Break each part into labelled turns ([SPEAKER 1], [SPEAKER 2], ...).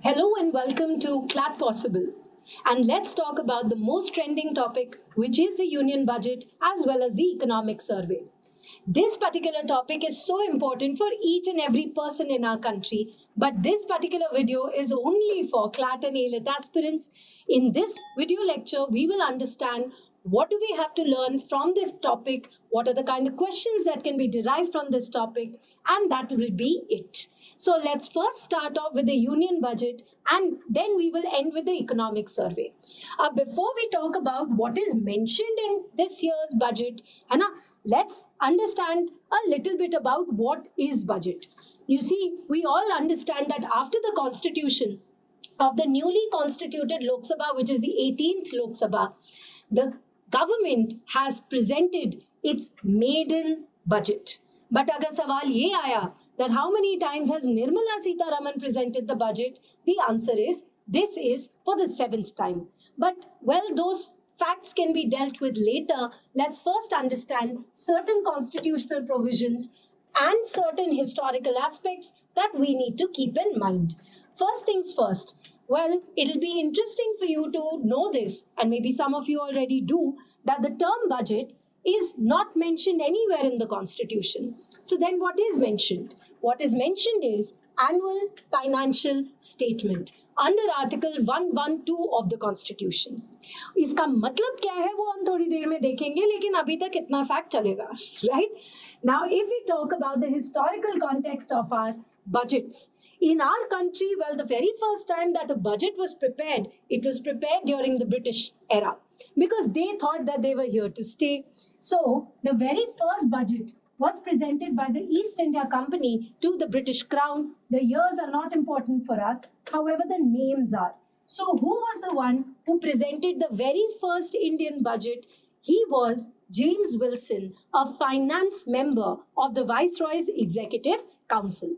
[SPEAKER 1] Hello and welcome to Clat Possible. And let's talk about the most trending topic, which is the union budget as well as the economic survey. This particular topic is so important for each and every person in our country, but this particular video is only for CLAT and AILET aspirants. In this video lecture, we will understand what do we have to learn from this topic, what are the kind of questions that can be derived from this topic, and that will be it. So let's first start off with the union budget and then we will end with the economic survey. Before we talk about what is mentioned in this year's budget, let's understand a little bit about what is budget. You see, we all understand that after the constitution of the newly constituted Lok Sabha, which is the 18th Lok Sabha, the government has presented its maiden budget. But agar sawal ye aaya that how many times has Nirmala Sitharaman presented the budget, the answer is this is for the 7th time. But well, those facts can be dealt with later. Let's first understand certain constitutional provisions and certain historical aspects that we need to keep in mind. First things first. Well, it'll be interesting for you to know this, and maybe some of you already do, that the term budget is not mentioned anywhere in the Constitution. So then what is mentioned? What is mentioned is annual financial statement under Article 112 of the Constitution. इसका मतलब क्या है वो हम थोड़ी देर में देखेंगे, लेकिन अभी तक इतना फैक्ट चलेगा, right? Now, if we talk about the historical context of our budgets, in our country, well, the very first time that a budget was prepared, it was prepared during the British era because they thought that they were here to stay. So the very first budget was presented by the East India Company to the British Crown. The years are not important for us. However, the names are. So who was the one who presented the very first Indian budget? He was James Wilson, a finance member of the Viceroy's Executive Council.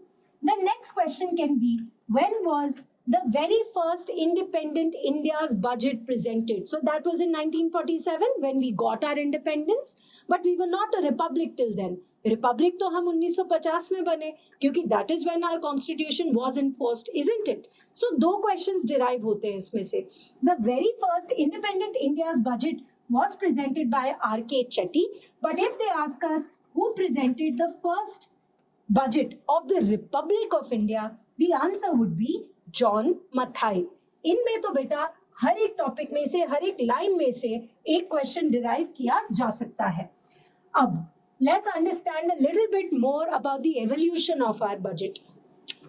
[SPEAKER 1] The next question can be, when was the very first independent India's budget presented? So that was in 1947 when we got our independence, but we were not a republic till then. Republic to hum 1950 mein bane, क्योंकि that is when our constitution was enforced, isn't it? So दो questions derive होते हैं इसमें से. The very first independent India's budget was presented by R.K. Chetty, but if they ask us who presented the first budget of the Republic of India, the answer would be John Mathai. इनमें तो बेटा हर एक topic में से, हर एक line में से एक क्वेश्चन डिराइव किया जा सकता है. अब let's understand a little bit more about the evolution of our budget.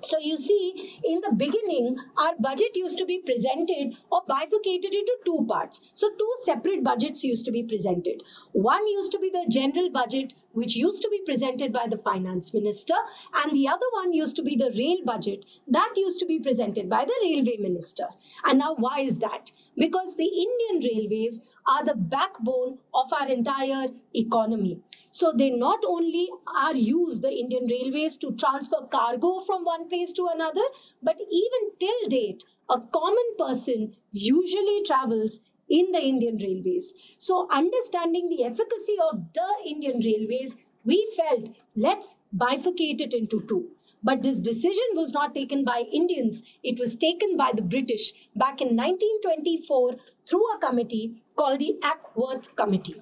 [SPEAKER 1] So you see, in the beginning, our budget used to be presented or bifurcated into two parts. So two separate budgets used to be presented. One used to be the general budget, which used to be presented by the finance minister, and the other one used to be the rail budget that used to be presented by the railway minister. And now why is that? Because the Indian railways are the backbone of our entire economy. So they not only are used, the Indian railways, to transfer cargo from one place to another, but even till date, a common person usually travels in the Indian railways. So understanding the efficacy of the Indian railways, we felt let's bifurcate it into two. But this decision was not taken by Indians. It was taken by the British back in 1924 through a committee called the Ackworth Committee.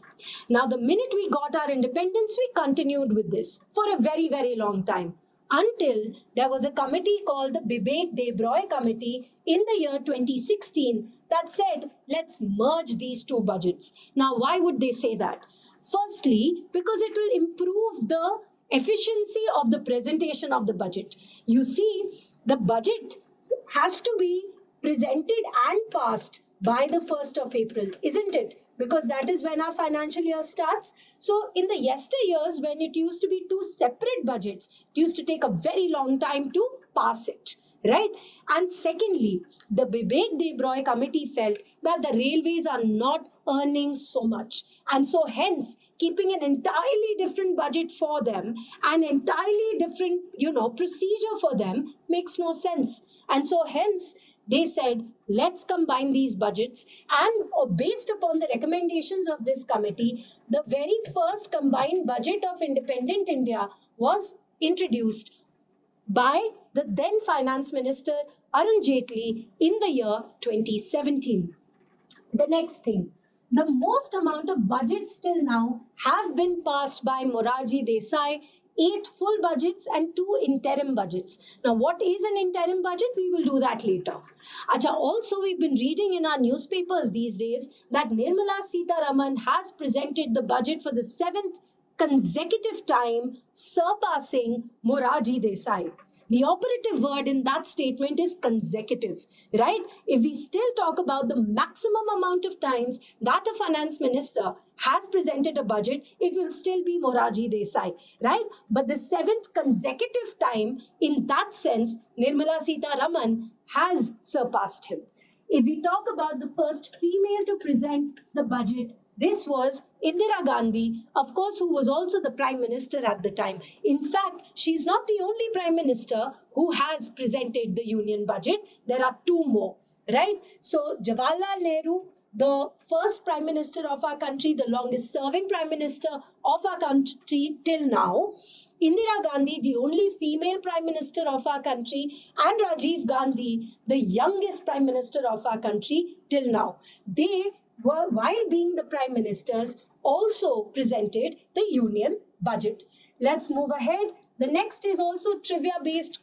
[SPEAKER 1] Now, the minute we got our independence, we continued with this for a very, very long time, until there was a committee called the Bibek-Debroy Committee in the year 2016 that said, let's merge these two budgets. Now, why would they say that? Firstly, because it will improve the efficiency of the presentation of the budget. You see, the budget has to be presented and passed by the 1st of April, isn't it? Because that is when our financial year starts. So in the yesteryears, when it used to be two separate budgets, it used to take a very long time to pass it, right? And secondly, the Bibek-Debroy Committee felt that the railways are not earning so much. And so hence, keeping an entirely different budget for them, an entirely different, procedure for them makes no sense. And so hence, they said, let's combine these budgets, and based upon the recommendations of this committee, the very first combined budget of independent India was introduced by the then finance minister Arun Jaitley in the year 2017. The next thing, the most amount of budgets till now have been passed by Morarji Desai, 8 full budgets and 2 interim budgets. Now, what is an interim budget? We will do that later. Acha, also, we've been reading in our newspapers these days that Nirmala Sitharaman has presented the budget for the 7th consecutive time, surpassing Morarji Desai. The operative word in that statement is consecutive, right? If we still talk about the maximum amount of times that a finance minister has presented a budget, it will still be Morarji Desai, right? But the 7th consecutive time, in that sense, Nirmala Sitharaman has surpassed him. If we talk about the first female to present the budget, this was Indira Gandhi, of course, who was also the Prime Minister at the time. In fact, she's not the only Prime Minister who has presented the Union budget. There are 2 more, right? So, Jawaharlal Nehru, the first Prime Minister of our country, the longest serving Prime Minister of our country till now, Indira Gandhi, the only female Prime Minister of our country, and Rajiv Gandhi, the youngest Prime Minister of our country till now. They were, while being the Prime Ministers, also presented the Union budget. Let's move ahead. The next is also trivia-based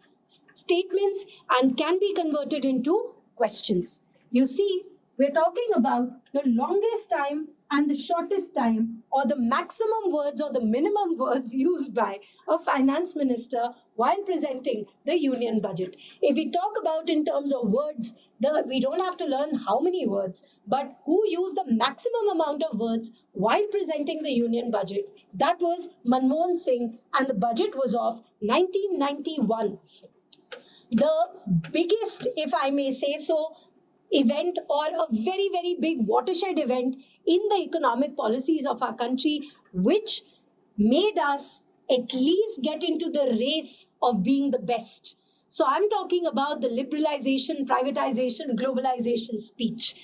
[SPEAKER 1] statements and can be converted into questions. You see, we're talking about the longest time and the shortest time, or the maximum words or the minimum words used by a finance minister while presenting the Union budget. If we talk about in terms of words, we don't have to learn how many words, but who used the maximum amount of words while presenting the Union budget. That was Manmohan Singh, and the budget was of 1991. The biggest, if I may say so, event or a very, very big watershed event in the economic policies of our country, which made us at least get into the race of being the best. So I'm talking about the liberalization, privatization, globalization speech.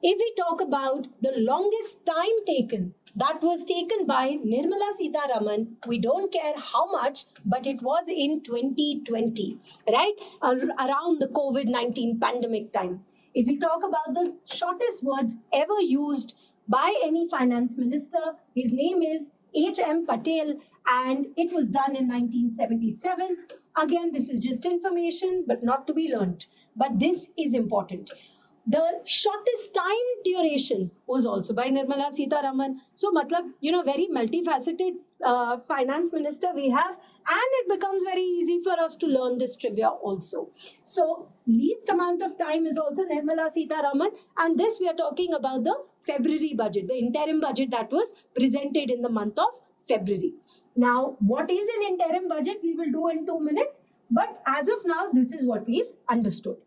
[SPEAKER 1] If we talk about the longest time taken, that was taken by Nirmala Sitharaman. We don't care how much, but it was in 2020, right? Around the COVID-19 pandemic time. If we talk about the shortest words ever used by any finance minister, his name is H.M. Patel, and it was done in 1977. Again, this is just information, but not to be learnt. But this is important. The shortest time duration was also by Nirmala Sitharaman. So, matlab, very multifaceted finance minister we have, and it becomes very easy for us to learn this trivia also. So, least amount of time is also Nirmala Sitharaman, and this we are talking about the February budget, the interim budget that was presented in the month of February. Now, what is an interim budget? We will do in 2 minutes, but as of now, this is what we've understood.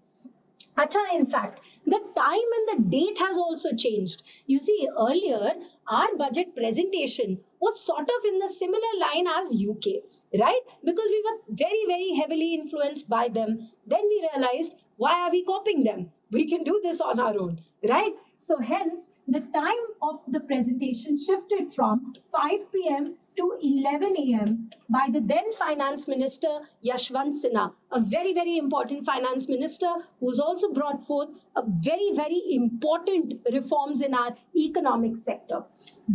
[SPEAKER 1] Acha, in fact, the time and the date has also changed. You see, earlier, our budget presentation was sort of in the similar line as UK, right? Because we were very, very heavily influenced by them. Then we realized, why are we copying them? We can do this on our own, right? So hence, the time of the presentation shifted from 5 p.m. to 11 a.m. by the then Finance Minister Yashwant Sinha, a very, very important finance minister who's also brought forth a very, very important reforms in our economic sector.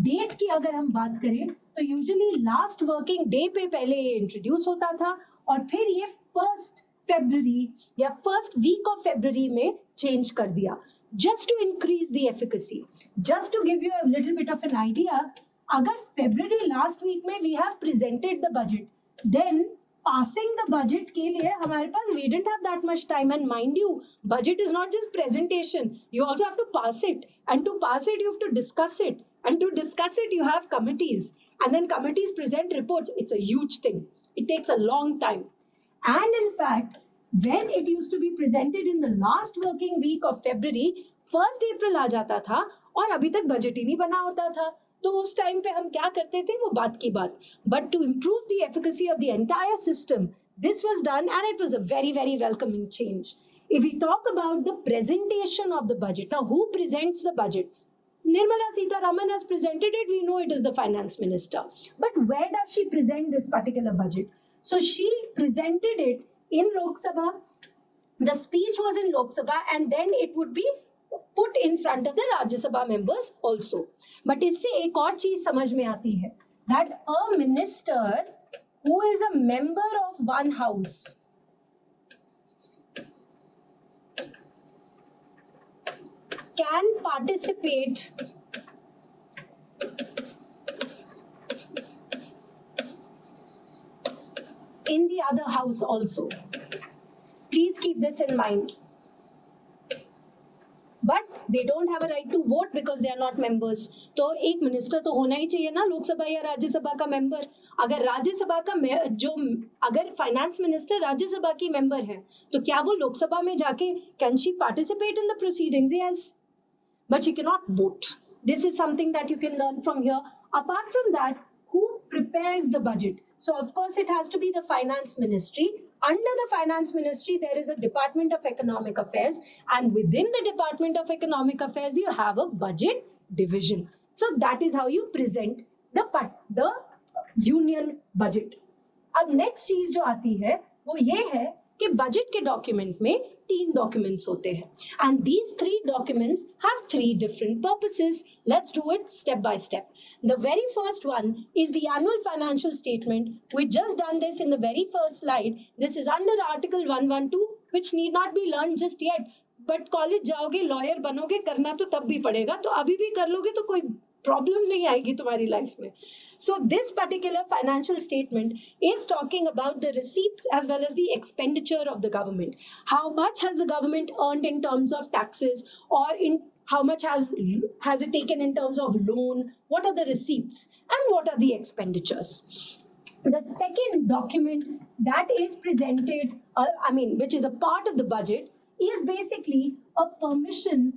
[SPEAKER 1] Date की अगर हम बात करें तो usually last working day पे पहले ये introduce होता था और फिर ये 1st February या first week of February में change कर दिया. Just to increase the efficacy, just to give you a little bit of an idea, अगर February last week में we have presented the budget, then passing the budget के लिए हमारे पास we didn't have that much time, and mind you, budget is not just presentation, you also have to pass it, and to pass it you have to discuss it, and to discuss it you have committees, and then committees present reports. It's a huge thing. It takes a long time, and in fact, when it used to be presented in the last working week of February, 1st April आ जाता था और अभी तक budget ही नहीं बना होता था. तो उस टाइम पे हम क्या करते थे वो बात की बात. But to improve the efficacy of the entire system, this was done, and it was a very, very welcoming change. If we talk about the presentation of the budget, now who presents the budget? Nirmala Sitharaman has presented it. We know it is the finance minister. But where does she present this particular budget? So she presented it in Lok Sabha The speech was in Lok Sabha and then it would be put in front of the Rajya Sabha members also. But इससे एक और चीज समझ में आती है that a minister who is a member of one house can participate in the other house also. Please keep this in mind. But they don't have a right to vote because they are not members. तो एक minister तो होना ही चाहिए ना लोकसभा या राज्यसभा का member. अगर राज्यसभा का अगर फाइनेंस मिनिस्टर राज्यसभा की मेंबर है तो क्या वो लोकसभा में जाके can she participate in the proceedings? Yes, but she cannot vote. This is something that you can learn from here. Apart from that, who prepares the budget? So of course it has to be the finance ministry. Under the finance ministry, there is a Department of Economic Affairs, and within the Department of Economic Affairs, you have a budget division. So that is how you present the union budget. अब next चीज जो आती है वो ये है कि budget के डॉक्यूमेंट में 3 डॉक्यूमेंट्स होते हैं, and these 3 documents have 3 different purposes. Let's do it step by step. The very first one is the annual financial statement. We just done this in the very first slide. This is under Article 112, which need not be learned just yet. But college जाओगे, lawyer बनोगे, करना तो तब भी पड़ेगा, तो अभी भी कर लोगे तो कोई प्रॉब्लम नहीं आएगी तुम्हारी लाइफ में. So this particular financial statement is talking about the receipts as well as the expenditure of the government. How much has the government earned in terms of taxes, or in how much has it taken in terms of loan? What are the receipts and what are the expenditures? The second document that is presented, which is a part of the budget, is basically a permission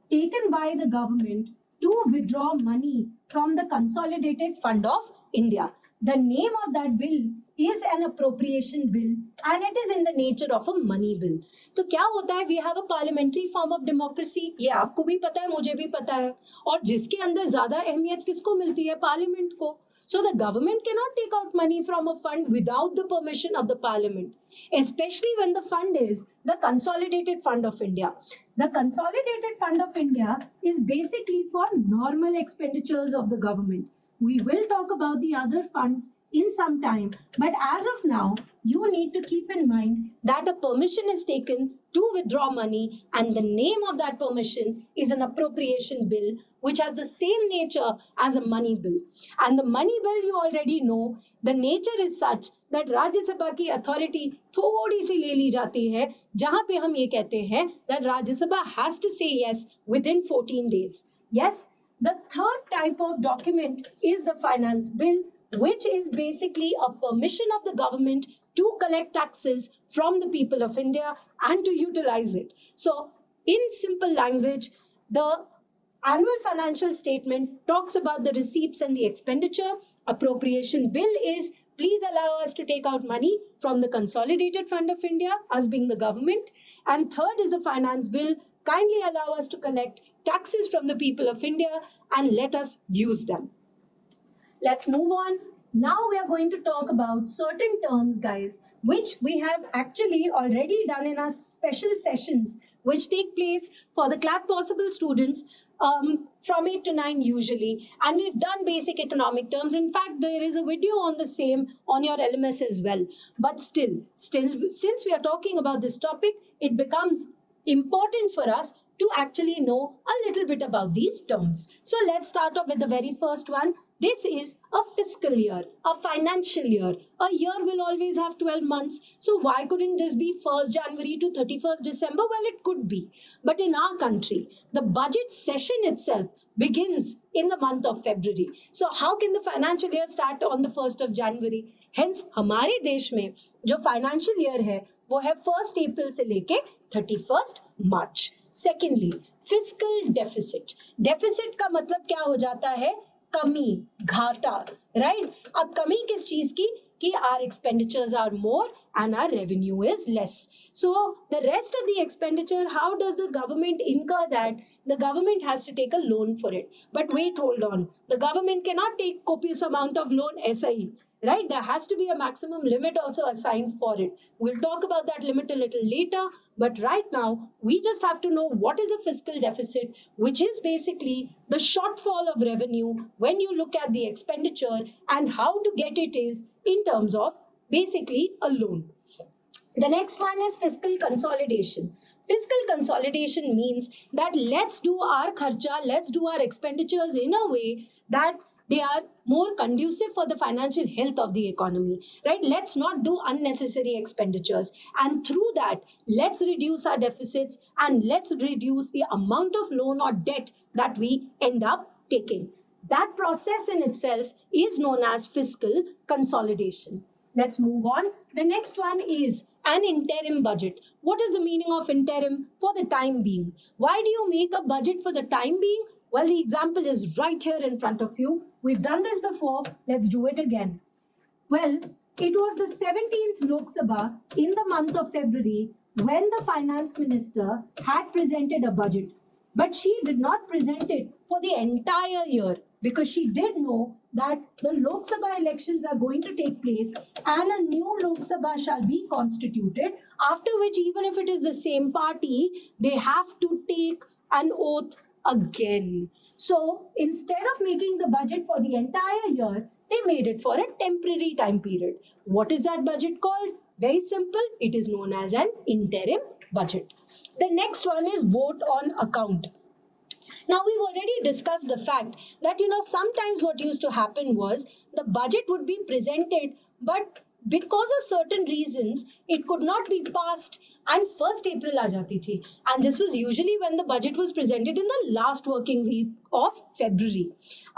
[SPEAKER 1] taken by the government to withdraw money from the Consolidated Fund of India. The name of that bill is an appropriation bill and it is in the nature of a money bill. तो क्या होता है? We have a parliamentary form of democracy. ये आपको भी पता है, मुझे भी पता है, और जिसके अंदर ज्यादा अहमियत किसको मिलती है? पार्लियामेंट को. So the government cannot take out money from a fund without the permission of the parliament, especially when the fund is the Consolidated Fund of India. The Consolidated Fund of India is basically for normal expenditures of the government. We will talk about the other funds in some time, but as of now, you need to keep in mind that a permission is taken to withdraw money, and the name of that permission is an appropriation bill, which has the same nature as a money bill. And the money bill, you already know, the nature is such that Rajya Sabha की authority थोड़ी सी ले ली जाती है, जहां पे हम ये कहते हैं that Rajya Sabha has to say yes within 14 days. Yes. The third type of document is the finance bill, which is basically a permission of the government to collect taxes from the people of India and to utilize it. So, in simple language, the annual financial statement talks about the receipts and the expenditure. Appropriation bill is, please allow us to take out money from the Consolidated Fund of India, us being the government. And third is the finance bill. Kindly allow us to collect taxes from the people of India and let us use them. Let's move on. Now we are going to talk about certain terms, guys, which we have actually already done in our special sessions, which take place for the CLAT Possible students from 8 to 9 usually. And we've done basic economic terms. In fact, there is a video on the same on your LMS as well. But still, since we are talking about this topic, it becomes important for us to actually know a little bit about these terms. So let's start off with the very first one. This is a fiscal year, a financial year. A year will always have 12 months. So why couldn't this be 1st January to 31st December? Well, it could be. But in our country, the budget session itself begins in the month of February. So how can the financial year start on the 1st of January? Hence, हमारे देश में जो financial year है, वो है 1st April से लेके 31st March. Secondly, fiscal deficit. Deficit का मतलब क्या हो जाता है? कमी, घाटा, right? अब कमी किस चीज की? कि our expenditures are more and our revenue is less. So the rest of the expenditure, how does the government incur that? The government has to take a loan for it. But wait, hold on. The government cannot take copious amount of loan ऐसा ही. right? There has to be a maximum limit also assigned for it. We'll talk about that limit a little later, but right now we just have to know what is a fiscal deficit, which is basically the shortfall of revenue when you look at the expenditure, and how to get it is in terms of basically a loan. The next one is fiscal consolidation. Fiscal consolidation means that let's do our kharcha, let's do our expenditures in a way that they are more conducive for the financial health of the economy, right? Let's not do unnecessary expenditures. And through that, let's reduce our deficits and let's reduce the amount of loan or debt that we end up taking. That process in itself is known as fiscal consolidation. Let's move on. The next one is an interim budget. What is the meaning of interim? For the time being. Why do you make a budget for the time being? Well, the example is right here in front of you. We've done this before. Let's do it again. Well, it was the 17th Lok Sabha in the month of February when the finance minister had presented a budget. But she did not present it for the entire year because she did know that the Lok Sabha elections are going to take place and a new Lok Sabha shall be constituted, after which even if it is the same party, they have to take an oath again. So instead of making the budget for the entire year, they made it for a temporary time period. What is that budget called? Very simple. It is known as an interim budget. The next one is vote on account. Now, we've already discussed the fact that, sometimes what used to happen was the budget would be presented, but because of certain reasons, it could not be passed and 1st April aa jati thi. And this was usually when the budget was presented in the last working week of February.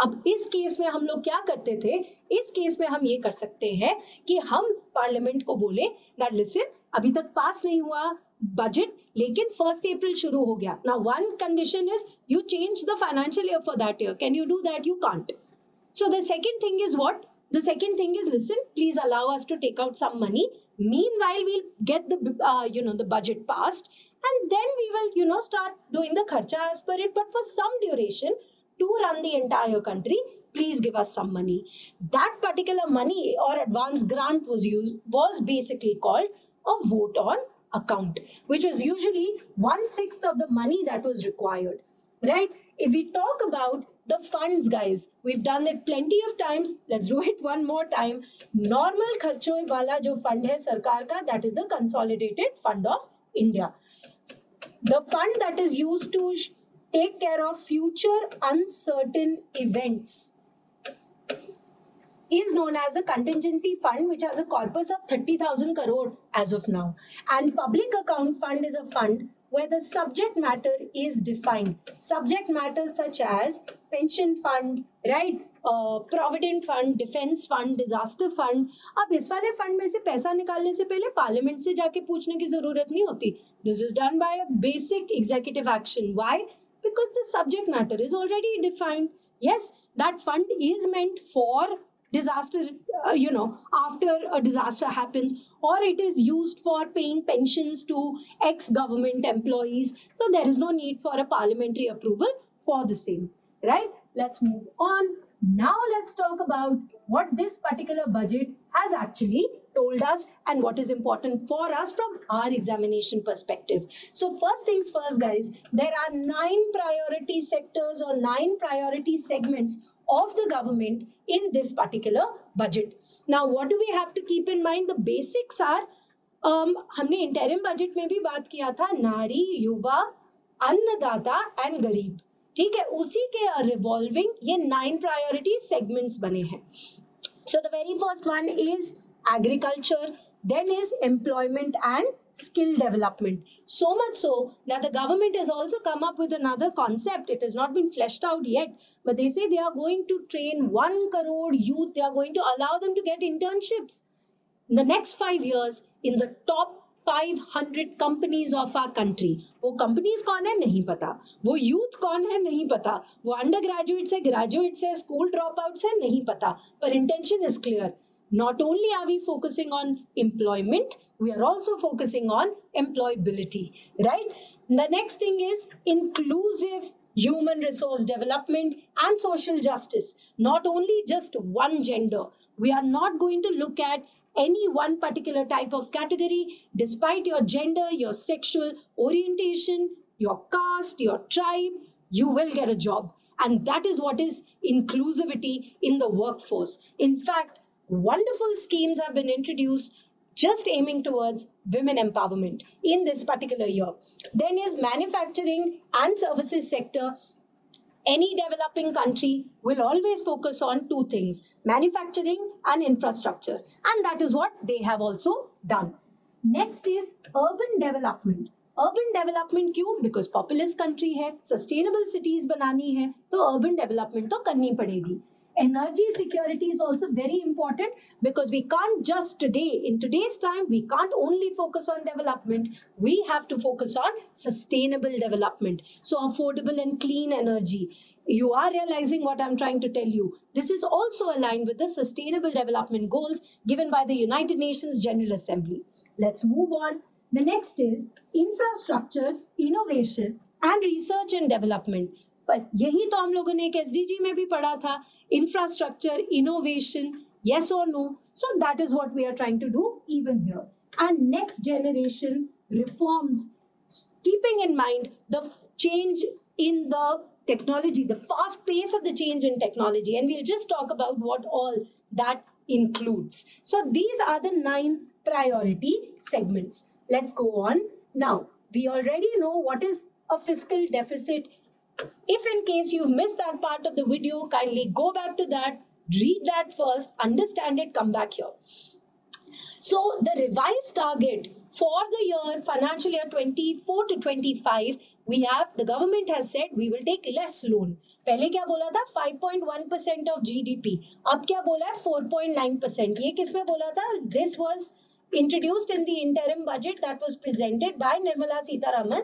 [SPEAKER 1] अब इस case में हम लोग क्या करते थे? इस case में हम ये कर सकते हैं कि हम पार्लियामेंट को बोले that listen, अभी तक पास नहीं हुआ budget, लेकिन 1st April शुरू हो गया. Now, one condition is you change the financial year for that year. Can you do that? You can't. So the second thing is what? The second thing is, listen, please allow us to take out some money. Meanwhile, we'll get the budget passed, and then we will, start doing the kharcha as per it. But for some duration, to run the entire country, please give us some money. That particular money or advance grant was basically called a vote on account, which was usually 1/6 of the money that was required, right? If we talk about the funds, guys, we've done it plenty of times. Let's do it one more time. Normal kharcho wala jo fund hai sarkar ka, that is the Consolidated Fund of India. The fund that is used to take care of future uncertain events is known as the contingency fund, which has a corpus of 30,000 crore as of now. And public account fund is a fund where the subject matter is defined. Subject matters such as pension fund, right? Provident fund, defense fund, disaster fund. अब इस वाले fund में से पैसा निकालने से पहले parliament से जाके पूछने की जरूरत नहीं होती. This is done by a basic executive action. Why? Because the subject matter is already defined. Yes, that fund is meant for disaster, after a disaster happens, or it is used for paying pensions to ex-government employees. So there is no need for a parliamentary approval for the same, right? Let's move on. Now let's talk about what this particular budget has actually told us and what is important for us from our examination perspective. So first things first, guys, there are 9 priority sectors or 9 priority segments of the government in this particular budget. Now, what do we have to keep in mind? The basics are, हमने interim budget में भी बात किया था, नारी, युवा, अन्नदाता and गरीब. ठीक है, उसी के revolving ये 9 priority segments बने हैं. So the very first one is agriculture, then is employment and skill development. So much so that the government has also come up with another concept. It has not been fleshed out yet, but they say they are going to train 1 crore youth. They are going to allow them to get internships in the next 5 years in the top 500 companies of our country. वो companies कौन है नहीं पता, वो youth कौन है नहीं पता, वो undergraduates है, graduates है, school dropouts है नहीं पता, पर intention is clear. Not only are we focusing on employment, we are also focusing on employability, right? The next thing is inclusive human resource development, and social justice. Not only just one gender. We are not going to look at any one particular type of category, despite your gender, your sexual orientation, your caste, your tribe, you will get a job. And that is what is inclusivity in the workforce. In fact, wonderful schemes have been introduced just aiming towards women empowerment in this particular year. Then is manufacturing and services sector. Any developing country will always focus on two things: manufacturing and infrastructure. And that is what they have also done. Next is urban development. Urban development क्यों? Because populous country है, sustainable cities बनानी है, तो urban development तो करनी पड़ेगी. Energy security is also very important, because we can't just today, in today's time, we can't only focus on development. We have to focus on sustainable development. So affordable and clean energy. You are realizing what I'm trying to tell you. This is also aligned with the Sustainable Development Goals given by the United Nations General Assembly. Let's move on. The next is infrastructure, innovation, and research and development. पर यही तो हम लोगों ने एक SDG में भी पढ़ा था, infrastructure, innovation, yes or no. So that is what we are trying to do even here. And next generation reforms, keeping in mind the change in the technology, the fast pace of the change in technology. And we'll just talk about what all that includes. So these are the 9 priority segments. Let's go on. Now, we already know what is a fiscal deficit. If in case you've missed that part of the video, kindly go back to that, read that first, understand it, come back here. So the revised target for the year, financial year 24 to 25, we have, the government has said we will take less loan. पहले क्या बोला था? 5.1% of GDP. अब क्या बोला है? 4.9%. ये किसमें बोला था? This was introduced in the interim budget that was presented by Nirmala Sitharaman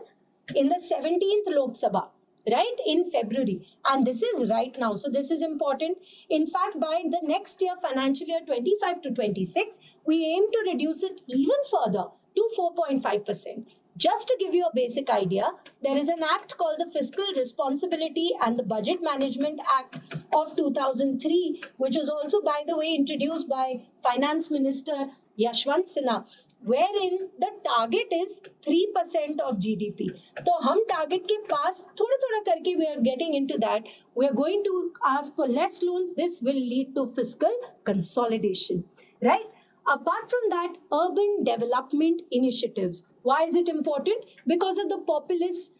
[SPEAKER 1] in the 17th Lok Sabha, right, in February. And this is right now. So this is important. In fact, by the next year, financial year 25 to 26, we aim to reduce it even further to 4.5%. Just to give you a basic idea, there is an act called the Fiscal Responsibility and the Budget Management Act of 2003, which was also, by the way, introduced by Finance Minister Yashwant Sinha, wherein the target is 3% of GDP. So, hum target ke paas thoda karke we are getting into that. We are going to ask for less loans. This will lead to fiscal consolidation, right? Apart from that, urban development initiatives. Why is it important? Because of the populace,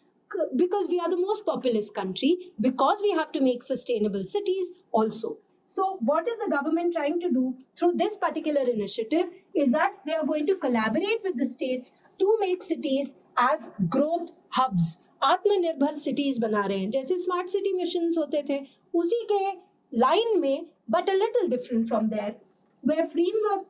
[SPEAKER 1] because we are the most populous country, because we have to make sustainable cities also. So what is the government trying to do through this particular initiative is that they are going to collaborate with the states to make cities as growth hubs. आत्मनिर्भर cities बना रहे हैं, जैसे smart city missions होते थे, उसी के line में, but a little different from there, where framework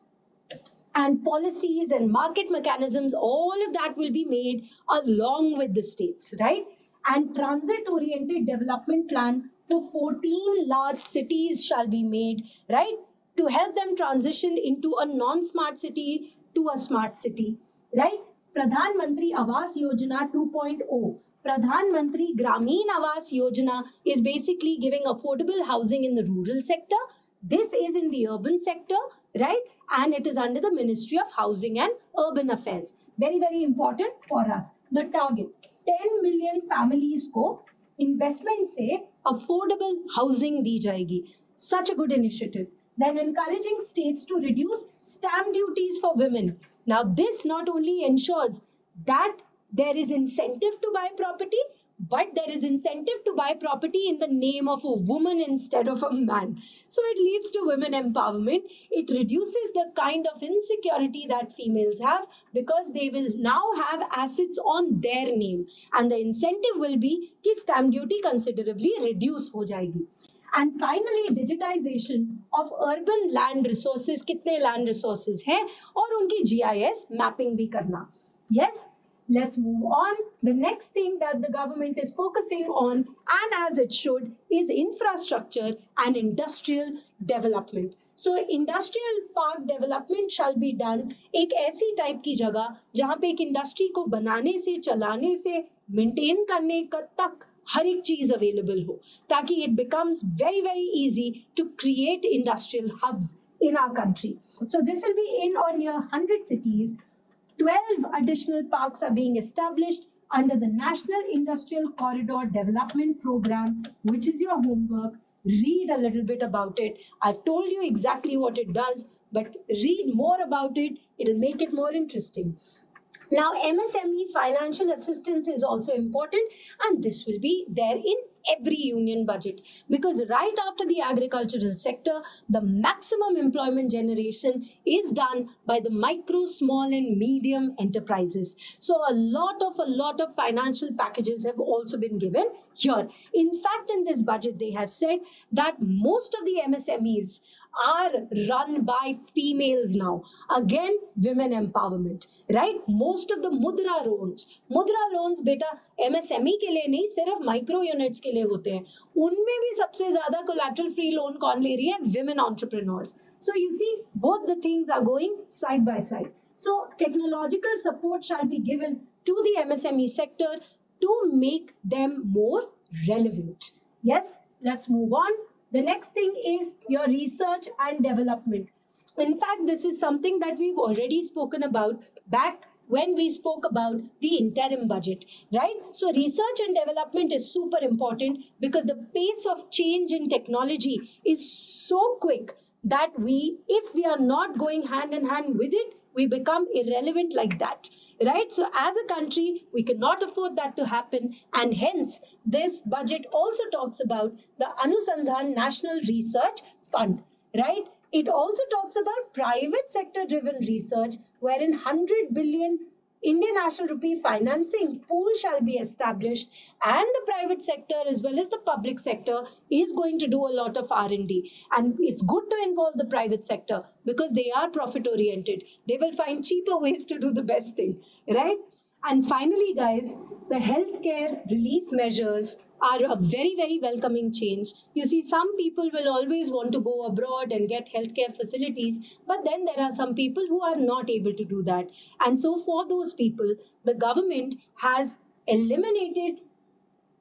[SPEAKER 1] and policies and market mechanisms, all of that will be made along with the states, right? And transit-oriented development plan for 14 large cities shall be made, right? To help them transition into a non-smart city to a smart city, right? Pradhan Mantri Awas Yojana 2.0. Pradhan Mantri Grameen Awas Yojana is basically giving affordable housing in the rural sector. This is in the urban sector, right? And it is under the Ministry of Housing and Urban Affairs. Very, very important for us. The target, 10 million families को investment से affordable housing दी जाएगी. Such a good initiative. Then encouraging states to reduce stamp duties for women. Now this not only ensures that there is incentive to buy property, but there is incentive to buy property in the name of a woman instead of a man. So it leads to women empowerment. It reduces the kind of insecurity that females have because they will now have assets on their name. And the incentive will be कि stamp duty considerably reduce हो जाएगी. And finally, digitization of urban land resources. कितने land resources हैं और उनकी GIS mapping भी करना. Yes. Let's move on. The next thing that the government is focusing on, and as it should, is infrastructure and industrial development. So industrial park development shall be done एक ऐसी type की जगह जहाँ पे एक industry को बनाने से, चलाने से, मेंटेन करने का तक हर एक चीज अवेलेबल हो, ताकि it becomes very very easy to create industrial hubs in our country. So this will be in or near 100 cities. 12 additional parks are being established under the National Industrial Corridor Development Program, which is your homework. Read a little bit about it. I've told you exactly what it does, but read more about it. It'll make it more interesting. Now, MSME financial assistance is also important, and this will be there in every union budget, because right after the agricultural sector, the maximum employment generation is done by the micro, small, and medium enterprises. So a lot of financial packages have also been given here. In fact, in this budget, they have said that most of the MSMEs are run by females now. Again, women empowerment, right? Most of the mudra loans beta MSME के लिए नहीं, सिर्फ micro units के लिए होते हैं. उनमें भी सबसे ज्यादा collateral free loan कौन ले रही है? Women entrepreneurs. So you see, both the things are going side by side. So technological support shall be given to the MSME sector to make them more relevant. Yes, let's move on. The next thing is your research and development. In fact, this is something that we've already spoken about back when we spoke about the interim budget, right? So research and development is super important because the pace of change in technology is so quick that if we are not going hand in hand with it, we become irrelevant like that, right? So as a country, we cannot afford that to happen. And hence, this budget also talks about the Anusandhan National Research Fund, right? It also talks about private sector driven research, wherein 100 billion Indian National Rupee financing pool shall be established, and the private sector as well as the public sector is going to do a lot of R&D. And it's good to involve the private sector because they are profit oriented. They will find cheaper ways to do the best thing, right? And finally, guys, the healthcare relief measures are a very, very welcoming change. You see, some people will always want to go abroad and get healthcare facilities, but then there are some people who are not able to do that. And so for those people, the government has eliminated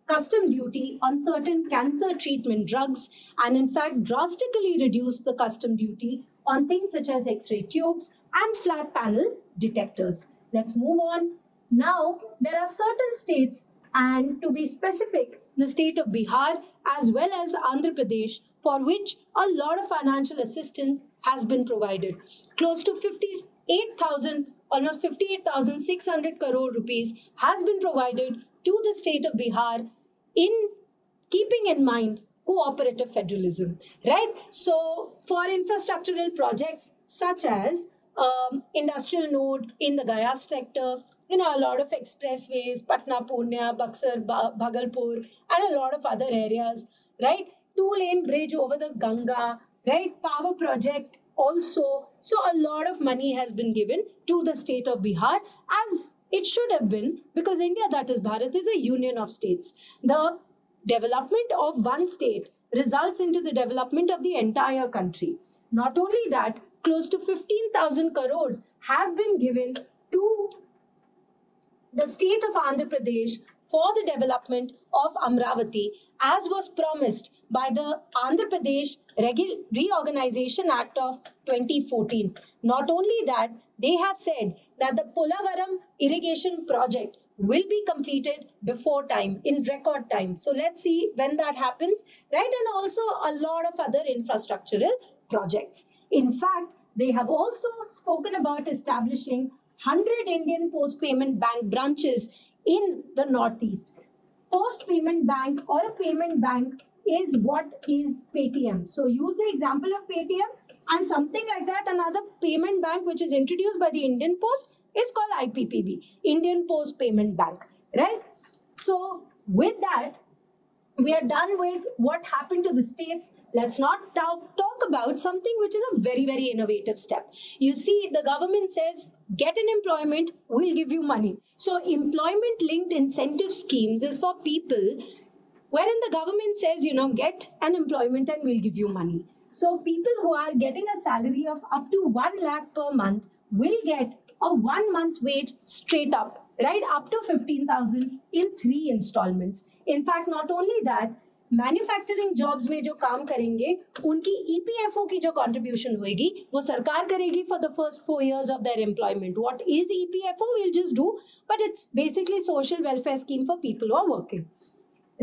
[SPEAKER 1] custom duty on certain cancer treatment drugs, and in fact drastically reduced the custom duty on things such as X-ray tubes and flat panel detectors. Let's move on. Now, there are certain states, and to be specific, the state of Bihar as well as Andhra Pradesh, for which a lot of financial assistance has been provided. Close to 58,000, almost 58,600 crore rupees has been provided to the state of Bihar, in keeping in mind cooperative federalism, right? So for infrastructural projects such as industrial node in the Gaya sector, a lot of expressways, Patna, Pune, Buxar, Bhagalpur, and a lot of other areas, right? 2-lane bridge over the Ganga, right? Power project also. So a lot of money has been given to the state of Bihar, as it should have been, because India, that is Bharat, is a union of states. The development of one state results into the development of the entire country. Not only that, close to 15,000 crores have been given to the state of Andhra Pradesh for the development of Amravati, as was promised by the Andhra Pradesh Reorganization Act of 2014. Not only that, they have said that the Polavaram irrigation project will be completed before time, in record time. So let's see when that happens, right? And also a lot of other infrastructural projects. In fact, they have also spoken about establishing 100 Indian Post Payment Bank branches in the Northeast. Post Payment Bank or a payment bank is what is Paytm. So use the example of Paytm, and something like that, another payment bank which is introduced by the Indian Post is called IPPB, Indian Post Payment Bank, right? So with that, we are done with what happened to the states. Let's not talk about something which is a very, very innovative step. You see, the government says, get an employment, we'll give you money. So employment linked incentive schemes is for people wherein the government says, get an employment and we'll give you money. So people who are getting a salary of up to 1 lakh per month will get a 1 month wage straight up right? Up to 15,000 in 3 installments. In fact, not only that, manufacturing jobs में जो काम करेंगे उनकी EPFO की जो contribution होगी वो सरकार करेगी for the first 4 years of their employment. What is EPFO? We'll just do, but it's basically social welfare scheme for people who are working,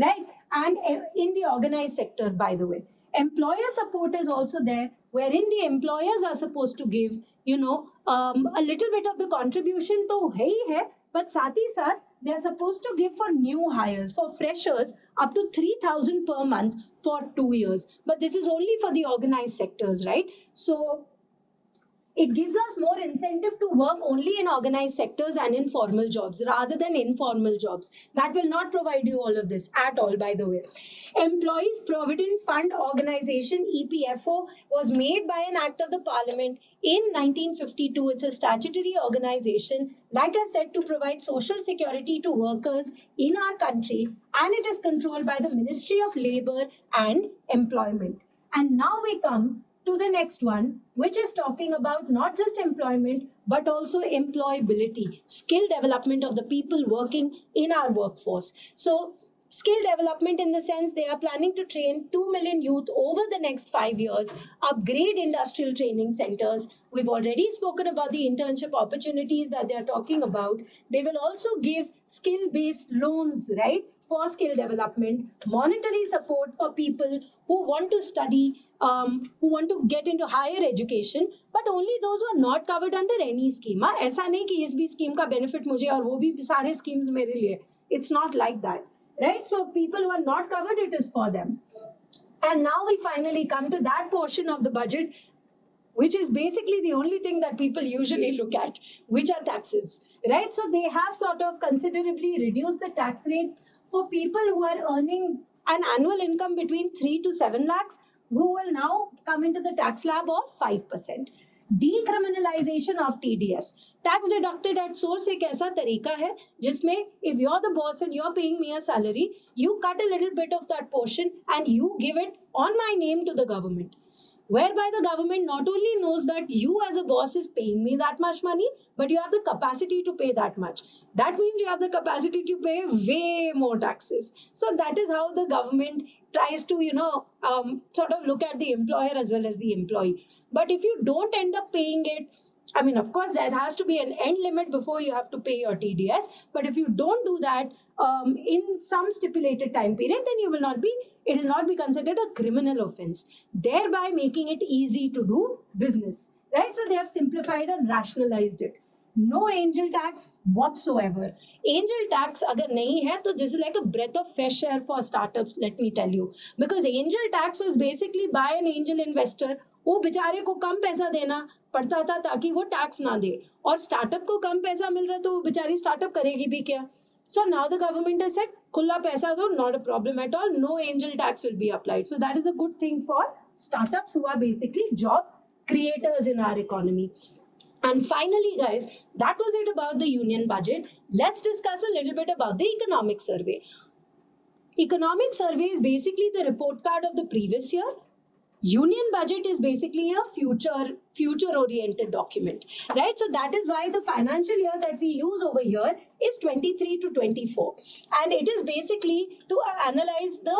[SPEAKER 1] right? And in the organized sector, by the way, employer support is also there, wherein the employers are supposed to give, a little bit of the contribution तो है ही है, but साथ ही साथ they are supposed to give for new hires, for freshers, up to 3,000 per month for 2 years. But this is only for the organized sectors, right? So it gives us more incentive to work only in organized sectors and in formal jobs rather than informal jobs. That will not provide you all of this at all, by the way. Employees Provident Fund Organization, EPFO, was made by an act of the Parliament in 1952. It's a statutory organization, like I said, to provide social security to workers in our country, and it is controlled by the Ministry of Labour and Employment. And now we come to the next one, which is talking about not just employment, but also employability, skill development of the people working in our workforce. So skill development in the sense they are planning to train 2 million youth over the next 5 years, upgrade industrial training centers. We've already spoken about the internship opportunities that they are talking about. They will also give skill-based loans, right, for skill development, monetary support for people who want to study, who want to get into higher education, but only those who are not covered under any scheme. ऐसा नहीं कि इस भी scheme का benefit मुझे और वो भी सारे schemes मेरे लिए. It's not like that, right? So people who are not covered, it is for them. And now we finally come to that portion of the budget, which is basically the only thing that people usually look at, which are taxes, right? So they have sort of considerably reduced the tax rates for people who are earning an annual income between 3 to 7 lakhs, who will now come into the tax slab of 5%. Decriminalization of TDS. Tax deducted at source एक ऐसा तरीका है जिसमें if you're the boss and you're paying me a salary, you cut a little bit of that portion and you give it on my name to the government. Whereby the government not only knows that you as a boss is paying me that much money, but you have the capacity to pay that much. That means you have the capacity to pay way more taxes. So that is how the government tries to, sort of look at the employer as well as the employee. But if you don't end up paying it, I mean, of course, there has to be an end limit before you have to pay your TDS. But if you don't do that in some stipulated time period, then it will not be considered a criminal offense, thereby making it easy to do business, right? So they have simplified and rationalized it. No angel tax whatsoever. Angel tax agar nahi hai, to this is like a breath of fresh air for startups, let me tell you. Because angel tax was basically by an angel investor, वो बेचारे को कम पैसा देना पड़ता था ताकि वो tax ना दे, और स्टार्टअप को कम पैसा मिल रहा तो वो बेचारी स्टार्टअप करेगी भी क्या. So now the government has said खुला पैसा दो, not a problem at all, no angel tax will be applied. So that is a good thing for startups who are basically job creators in our economy. And finally, guys, that was it about the union budget. Let's discuss a little bit about the economic survey. Economic survey is basically the report card of the previous year. Union budget is basically a future-oriented document, right? So that is why the financial year that we use over here is 23 to 24. And it is basically to analyze the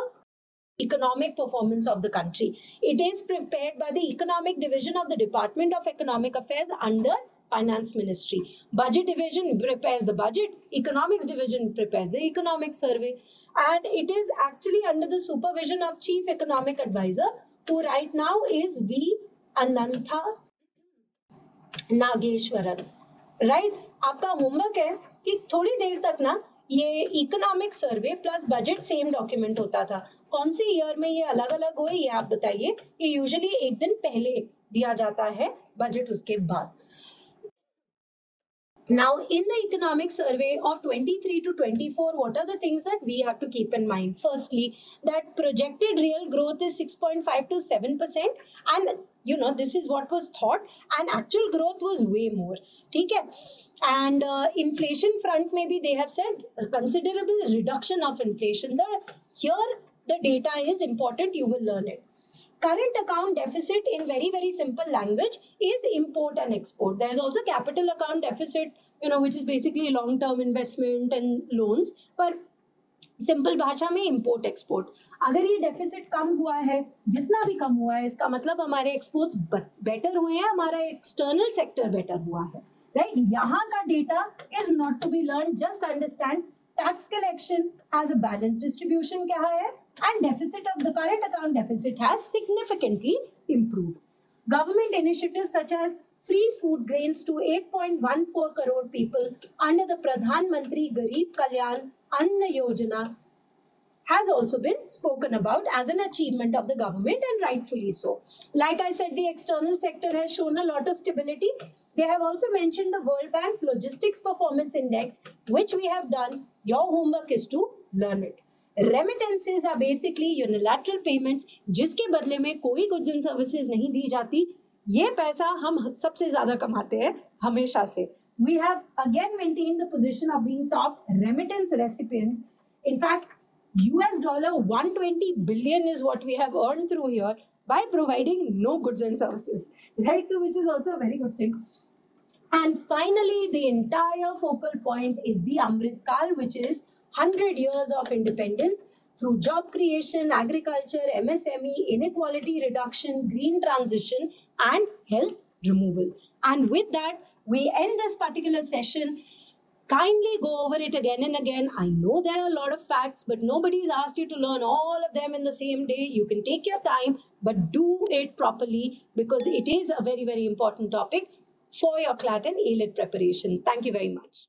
[SPEAKER 1] economic performance of the country. It is prepared by the Economic Division of the Department of Economic Affairs under Finance Ministry. Budget Division prepares the budget. Economics Division prepares the economic survey. And it is actually under the supervision of Chief Economic Advisor, who right now is V. Anantha Nageshwaran. Right? आपका homework है कि थोड़ी देर तक ना ये economic survey plus budget same document होता था. कौन सी ईयर में ये अलग अलग हुए ये आप बताइए. ये यूजुअली एक दिन पहले दिया जाता है बजट उसके बाद. Now, in the economic survey of 23 to 24, what are the things that we have to keep in mind? Firstly, that projected real growth is 6.5 to 7%. And, this is what was thought. And actual growth was way more. Okay? And inflation front, maybe they have said a considerable reduction of inflation. Here, the data is important. You will learn it. Current account deficit in very, very simple language is import and export. There is also capital account deficit, which is basically long-term investment and loans. पर simple भाषा में import export, अगर ये deficit कम हुआ है, जितना भी कम हुआ है, इसका मतलब हमारे एक्सपोर्ट्स बेटर हुए हैं, हमारा एक्सटर्नल सेक्टर बेटर हुआ है, राइट? यहाँ का data is not to be learn, just understand tax collection has a balance distribution क्या है, and deficit of the current account deficit has significantly improved. Government initiatives such as free food grains to 8.14 crore people under the Pradhan Mantri Garib Kalyan Anna Yojana has also been spoken about as an achievement of the government, and rightfully so. Like I said, the external sector has shown a lot of stability. They have also mentioned the World Bank's Logistics Performance Index, which we have done. Your homework is to learn it. Remittances are basically unilateral payments जिसके बदले में कोई goods and services नहीं दी जाती. ये पैसा हम सबसे ज्यादा कमाते हैं हमेशा से. We have again maintained the position of being top remittance recipients. In fact, US dollar 120 billion is what we have earned through here by providing no goods and services, right? So which is also a very good thing. And finally, the entire focal point is the Amrit Kal, which is 100 years of independence through job creation, agriculture, MSME, inequality reduction, green transition, and health removal. And with that, we end this particular session. Kindly go over it again and again. I know there are a lot of facts, but nobody's asked you to learn all of them in the same day. You can take your time, but do it properly because it is a very, very important topic for your CLAT and ALET preparation. Thank you very much.